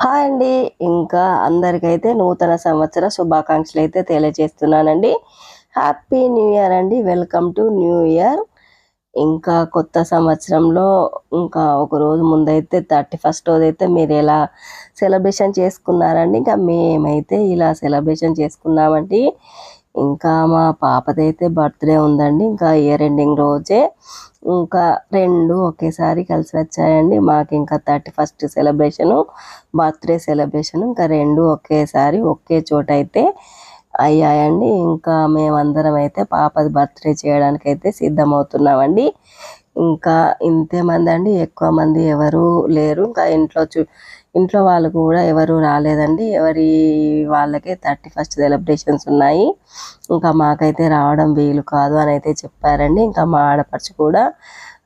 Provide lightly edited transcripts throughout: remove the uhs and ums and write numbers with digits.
Hi అండి. ఇంకా అందరికైతే నూతన సంవత్సర శుభాకాంక్షలు అయితే తెలియజేస్తున్నానండి. హ్యాపీ న్యూ ఇయర్ అండి. Welcome to new year. ఇంకా కొత్త సంవత్సరంలో ఇంకా ఒక రోజు ముందైతే 31st రోజైతే మీరు ఎలా సెలబ్రేషన్ చేసుకున్నారండి? ఇంకా మేమైతే ఇలా సెలబ్రేషన్ చేసుకున్నామండి. ఇంకా మా పాపదైతే బర్త్డే ఉందండి. ఇంకా ఇయర్ ఎండింగ్ రోజే ఇంకా 2 ఒకేసారి కలిసి వచ్చాయండి. మాకు ఇంకా 31st సెలబ్రేషను, బర్త్డే సెలబ్రేషన్ ఇంకా 2 ఒకేసారి ఒకే చోట అయితే అయ్యాయండి. ఇంకా మేమందరం అయితే పాపది బర్త్డే చేయడానికైతే సిద్ధమవుతున్నామండి. ఇంకా ఇంతే మంది అండి, ఎక్కువ మంది ఎవరు లేరు. ఇంకా ఇంట్లో వాళ్ళు కూడా ఎవరు రాలేదండి. ఎవరి వాళ్ళకే 31st సెలబ్రేషన్స్ ఉన్నాయి. ఇంకా మాకైతే రావడం వీలు కాదు అని అయితే చెప్పారండి. ఇంకా మా ఆడపడుచు కూడా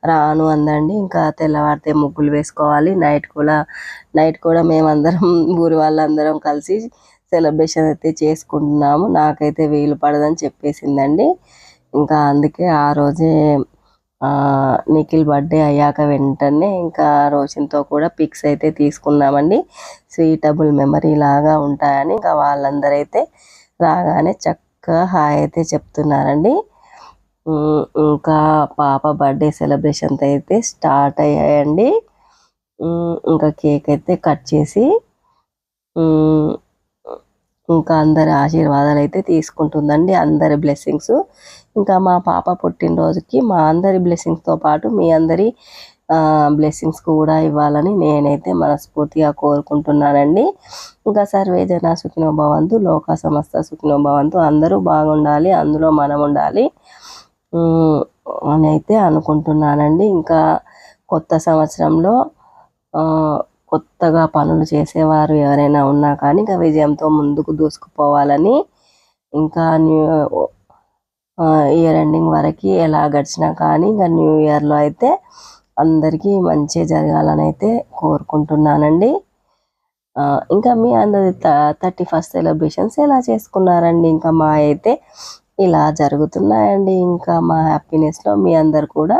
రాను అందండి. ఇంకా తెల్లవారితే ముగ్గులు వేసుకోవాలి. నైట్ కూడా మేమందరం ఊరి వాళ్ళందరం కలిసి సెలబ్రేషన్ అయితే చేసుకుంటున్నాము. నాకైతే వీలు పడదని చెప్పేసిందండి. ఇంకా అందుకే ఆ రోజే నిఖిల్ బర్త్డే అయ్యాక వెంటనే ఇంకా రోషన్తో కూడా పిక్స్ అయితే తీసుకున్నామండి. స్వీటబుల్ మెమరీ లాగా ఉంటాయని ఇంకా వాళ్ళందరైతే రాగానే చక్కగా హాయ్ అయితే చెప్తున్నారండి. ఇంకా పాప బర్త్డే సెలబ్రేషన్స్ అయితే స్టార్ట్ అయ్యాయండి. ఇంకా కేక్ అయితే కట్ చేసి ఇంకా అందరి ఆశీర్వాదాలు అయితే తీసుకుంటుందండి. అందరి బ్లెస్సింగ్స్ ఇంకా మా పాప పుట్టినరోజుకి మా అందరి బ్లెస్సింగ్స్తో పాటు మీ అందరి బ్లెస్సింగ్స్ కూడా ఇవ్వాలని నేనైతే మనస్ఫూర్తిగా కోరుకుంటున్నానండి. ఇంకా సర్వే జన సుఖినో భవంతు, లోక సమస్త సుఖినో భవంతు, అందరూ బాగుండాలి, అందులో మనం ఉండాలి అని అయితే అనుకుంటున్నానండి. ఇంకా కొత్త సంవత్సరంలో కొత్తగా పనులు చేసేవారు ఎవరైనా ఉన్నా కానీ ఇంకా విజయంతో ముందుకు దూసుకుపోవాలని, ఇంకా ఇయర్ ఎండింగ్ వరకు ఎలా గడిచినా కానీ ఇంకా న్యూ ఇయర్లో అయితే అందరికీ మంచి జరగాలని అయితే కోరుకుంటున్నానండి. ఇంకా మీ అందరి 31st సెలబ్రేషన్స్ ఎలా చేసుకున్నారండి? ఇంకా మా అయితే ఇలా జరుగుతున్నాయండి. ఇంకా మా హ్యాపీనెస్లో మీ అందరు కూడా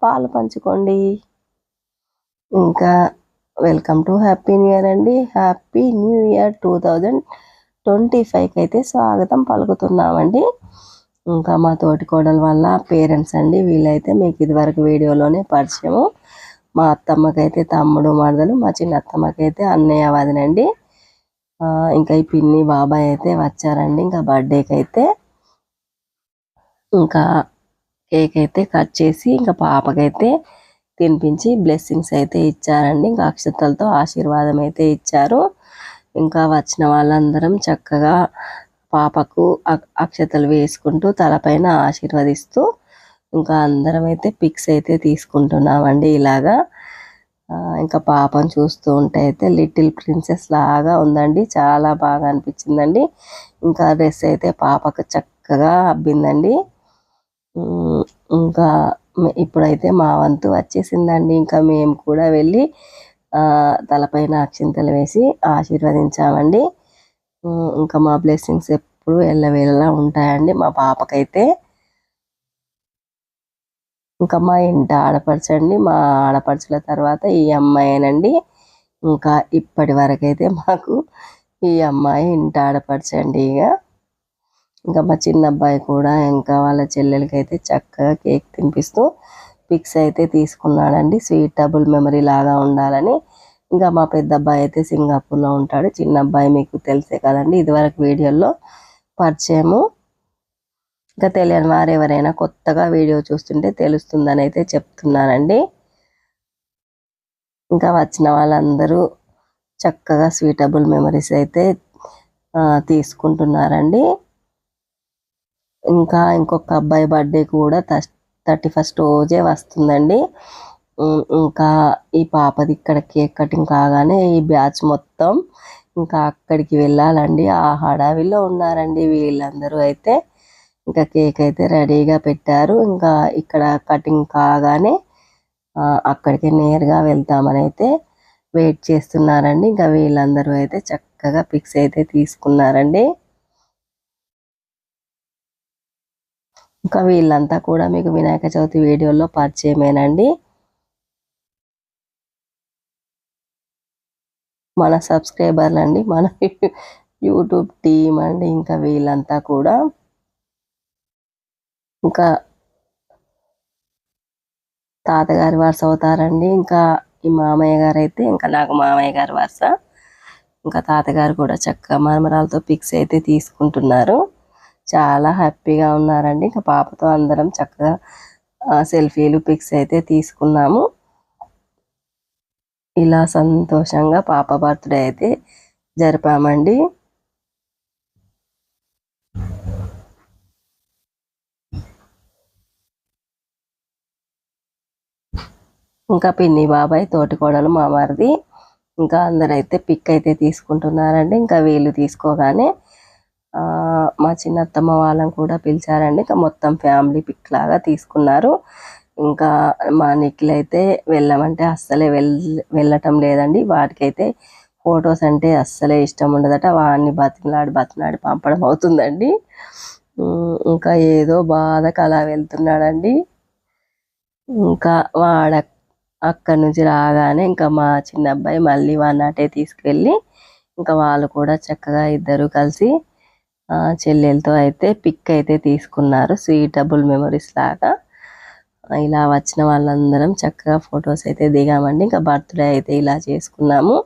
పాలు పంచుకోండి. ఇంకా welcome to happy new year అండి. హ్యాపీ న్యూ ఇయర్ 2025కి అయితే స్వాగతం పలుకుతున్నామండి. ఇంకా మా తోటి కోడల వాళ్ళ పేరెంట్స్ అండి, వీళ్ళైతే మీకు ఇదివరకు వీడియోలోనే పరిచయము. మా అత్తమ్మకైతే తమ్ముడు మరదలు, మా చిన్న అత్తమ్మకైతే అన్నయ్య వదినండి. ఇంకా ఈ పిన్ని బాబాయ్ అయితే వచ్చారండి. ఇంకా బర్త్డేకి అయితే ఇంకా కేక్ అయితే కట్ చేసి ఇంకా పాపకైతే తినిపించి బ్లెస్సింగ్స్ అయితే ఇచ్చారండి. ఇంకా అక్షతలతో ఆశీర్వాదం అయితే ఇచ్చారు. ఇంకా వచ్చిన వాళ్ళందరం చక్కగా పాపకు అక్షతలు వేసుకుంటూ తలపైన ఆశీర్వదిస్తూ ఇంకా అందరం అయితే పిక్స్ అయితే తీసుకుంటున్నామండి ఇలాగా. ఇంకా పాపను చూస్తూ ఉంటే అయితే లిటిల్ ప్రిన్సెస్ లాగా ఉందండి. చాలా బాగా అనిపించిందండి. ఇంకా డ్రెస్ అయితే పాపకు చక్కగా అబ్బిందండి. ఇంకా ఇప్పుడైతే మా వంతు వచ్చేసిందండి. ఇంకా మేము కూడా వెళ్ళి తలపైన అక్షింతలు వేసి ఆశీర్వదించామండి. ఇంకా మా బ్లెస్సింగ్స్ ఎప్పుడు ఎల్లవేళలా ఉంటాయండి మా పాపకైతే. ఇంకా మా ఇంటి ఆడపడుచండి, మా ఆడపడుచుల తర్వాత ఈ అమ్మాయినండి. ఇంకా ఇప్పటి వరకైతే మాకు ఈ అమ్మాయి ఇంటి ఆడపడుచండి. ఇంకా మా చిన్న అబ్బాయి కూడా ఇంకా వాళ్ళ చెల్లెలకి అయితే చక్కగా కేక్ తినిపిస్తూ పిక్స్ అయితే తీసుకున్నాడండి. స్వీటబుల్ మెమరీ లాగా ఉండాలని. ఇంకా మా పెద్ద అబ్బాయి అయితే సింగపూర్లో ఉంటాడు. చిన్న అబ్బాయి మీకు తెలిసే కదండి, ఇదివరకు వీడియోలో పరిచయము. ఇంకా తెలియని వారు ఎవరైనా కొత్తగా వీడియో చూస్తుంటే తెలుస్తుందని అయితే చెప్తున్నానండి. ఇంకా వచ్చిన వాళ్ళందరూ చక్కగా స్వీటబుల్ మెమరీస్ అయితే తీసుకుంటున్నారండి. ఇంకా ఇంకొక అబ్బాయి బర్త్డే కూడా 31st రోజే వస్తుందండి. ఇంకా ఈ పాపది ఇక్కడ కేక్ కటింగ్ కాగానే ఈ బ్యాచ్ మొత్తం ఇంకా అక్కడికి వెళ్ళాలండి. ఆ హడావిలో ఉన్నారండి వీళ్ళందరూ అయితే. ఇంకా కేక్ అయితే రెడీగా పెట్టారు. ఇంకా ఇక్కడ కటింగ్ కాగానే అక్కడికి నేరుగా వెళ్తామని అయితే వెయిట్ చేస్తున్నారండి. ఇంకా వీళ్ళందరూ అయితే చక్కగా పిక్స్ అయితే తీసుకున్నారండి. ఇంకా వీళ్ళంతా కూడా మీకు వినాయక చవితి వీడియోలో పరిచయమేనండి. మన సబ్స్క్రైబర్లు అండి, మన యూట్యూబ్ టీం అండి. ఇంకా వీళ్ళంతా కూడా ఇంకా తాతగారి వరుస అవుతారండి. ఇంకా ఈ మామయ్య గారు అయితే ఇంకా నాకు మామయ్య గారి వరుస. ఇంకా తాతగారు కూడా చక్కగా మరమరాలతో పిక్స్ అయితే తీసుకుంటున్నారు. చాలా హ్యాపీగా ఉన్నారండి. ఇంకా పాపతో అందరం చక్కగా సెల్ఫీలు పిక్స్ అయితే తీసుకున్నాము. ఇలా సంతోషంగా పాప బర్త్డే అయితే జరిపామండి. ఇంకా పిన్ని బాబాయ్ తోటికోడలు మా మరిది ఇంకా అందరైతే పిక్ అయితే తీసుకుంటున్నారండి. ఇంకా వీళ్ళు తీసుకోగానే మా చిన్నత్తమ్మ వాళ్ళని కూడా పిలిచారండి. ఇంకా మొత్తం ఫ్యామిలీ పిక్ లాగా తీసుకున్నారు. ఇంకా మా నిఖిల్ అయితే వెళ్ళమంటే అస్సలే వెళ్ళటం లేదండి. వాటికైతే ఫొటోస్ అంటే అస్సలే ఇష్టం ఉండదట. వాడిని బతిమలాడి పంపడం అవుతుందండి. ఇంకా ఏదో బాధకు అలా వెళ్తున్నాడండి. ఇంకా అక్కడి నుంచి రాగానే ఇంకా మా చిన్న అబ్బాయి మళ్ళీ వాడిని అటే తీసుకెళ్ళి ఇంకా వాళ్ళు కూడా చక్కగా ఇద్దరు కలిసి చెల్లెలతో అయితే పిక్ అయితే తీసుకున్నారు. స్వీటబుల్ మెమరీస్ లాగా ఇలా వచ్చిన వాళ్ళందరం చక్కగా ఫొటోస్ అయితే దిగామండి. ఇంకా బర్త్డే అయితే ఇలా చేసుకున్నాము.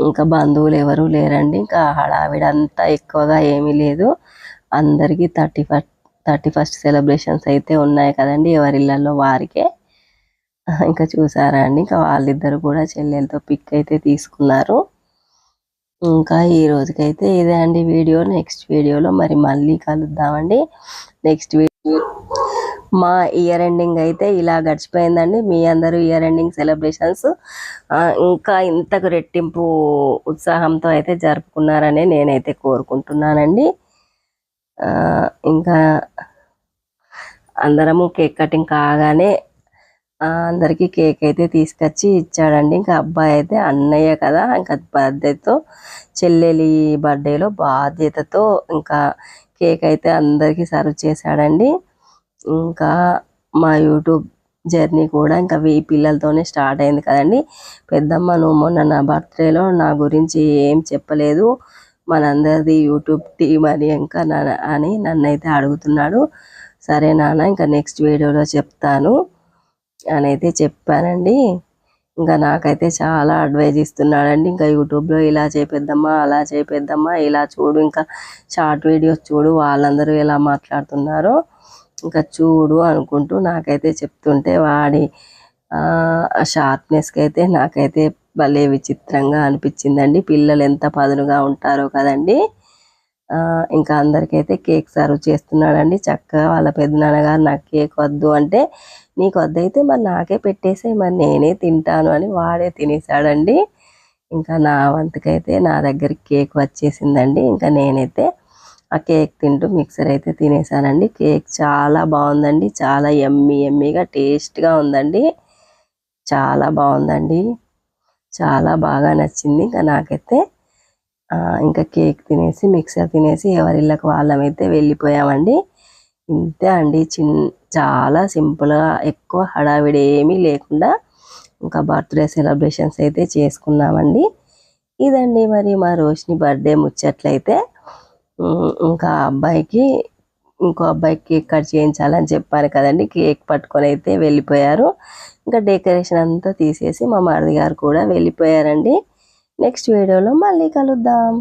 ఇంకా బంధువులు ఎవరు లేరండి. ఇంకా హడావిడంతా ఎక్కువగా ఏమీ లేదు. అందరికీ 31st సెలబ్రేషన్స్ అయితే ఉన్నాయి కదండి, ఎవరి ఇళ్ళల్లో వారికే. ఇంకా చూసారా అండి, ఇంకా వాళ్ళిద్దరు కూడా చెల్లెలతో పిక్ అయితే తీసుకున్నారు. ఇంకా ఈ రోజుకైతే ఇదే అండి వీడియో. నెక్స్ట్ వీడియోలో మరి మళ్ళీ కలుద్దామండి. నెక్స్ట్ వీడియో మా ఇయర్ ఎండింగ్ అయితే ఇలా గడిచిపోయిందండి. మీ అందరూ ఇయర్ ఎండింగ్ సెలబ్రేషన్స్ ఇంకా ఇంతకు రెట్టింపు ఉత్సాహంతో అయితే జరుపుకున్నారని నేనైతే కోరుకుంటున్నానండి. ఇంకా అందరము కేక్ కటింగ్ కాగానే అందరికీ కేక్ అయితే తీసుకొచ్చి ఇచ్చాడండి. ఇంకా అబ్బాయి అయితే అన్నయ్య కదా, ఇంకా బాధ్యతతో చెల్లెలి బర్త్డేలో బాధ్యతతో ఇంకా కేక్ అయితే అందరికీ సర్వ్ చేశాడండి. ఇంకా మా యూట్యూబ్ జర్నీ కూడా ఇంకా పిల్లలతోనే స్టార్ట్ అయింది కదండి. పెద్దమ్మ నువ్వు మొన్న నా బర్త్డేలో నా గురించి ఏం చెప్పలేదు, మనందరిది యూట్యూబ్ టీం అని ఇంకా అని నన్నైతే అడుగుతున్నాడు. సరే నాన్న, ఇంకా నెక్స్ట్ వీడియోలో చెప్తాను అని అయితే చెప్పానండి. ఇంకా నాకైతే చాలా అడ్వైజ్ ఇస్తున్నాడండి. ఇంకా యూట్యూబ్లో ఇలా చేపిద్దామా, అలా చేపిద్దామా, ఇలా చూడు, ఇంకా షార్ట్ వీడియోస్ చూడు, వాళ్ళందరూ ఎలా మాట్లాడుతున్నారో ఇంకా చూడు అనుకుంటూ నాకైతే చెప్తుంటే వాడి షార్ప్నెస్కి అయితే నాకైతే భలే విచిత్రంగా అనిపించిందండి. పిల్లలు ఎంత పదునుగా ఉంటారో కదండి. ఇంకా అందరికైతే కేక్ సర్వ్ చేస్తున్నాడండి. చక్కగా వాళ్ళ పెద్దనాన్నగారు నాకు కేక్ వద్దు అంటే, నీకు వద్దయితే మరి నాకే పెట్టేసే, మరి నేనే తింటాను అని వాడే తినేసాడండి. ఇంకా నా వంతుకైతే నా దగ్గరికి కేక్ వచ్చేసిందండి. ఇంకా నేనైతే ఆ కేక్ తింటూ మిక్సర్ అయితే తినేసానండి. కేక్ చాలా బాగుందండి. చాలా ఎమ్మీగా టేస్ట్గా ఉందండి. చాలా బాగుందండి. చాలా బాగా నచ్చింది. ఇంకా నాకైతే ఇంకా కేక్ తినేసి మిక్సర్ తినేసి ఎవరిళ్ళకి వాళ్ళమైతే వెళ్ళిపోయామండి. ఇంతే అండి. చాలా సింపుల్గా, ఎక్కువ హడావిడి ఏమీ లేకుండా ఇంకా బర్త్డే సెలబ్రేషన్స్ అయితే చేసుకున్నామండి. ఇదండి మరి మా రోషిని బర్త్డే ముచ్చట్లయితే. ఇంకా ఇంకో అబ్బాయికి కేక్ కట్ చేయించాలని చెప్పాను కదండి. కేక్ పట్టుకొని అయితే వెళ్ళిపోయారు. ఇంకా డెకరేషన్ అంతా తీసేసి మా మరిది గారు కూడా వెళ్ళిపోయారండి. నెక్స్ట్ వీడియోలో మళ్ళీ కలుద్దాం.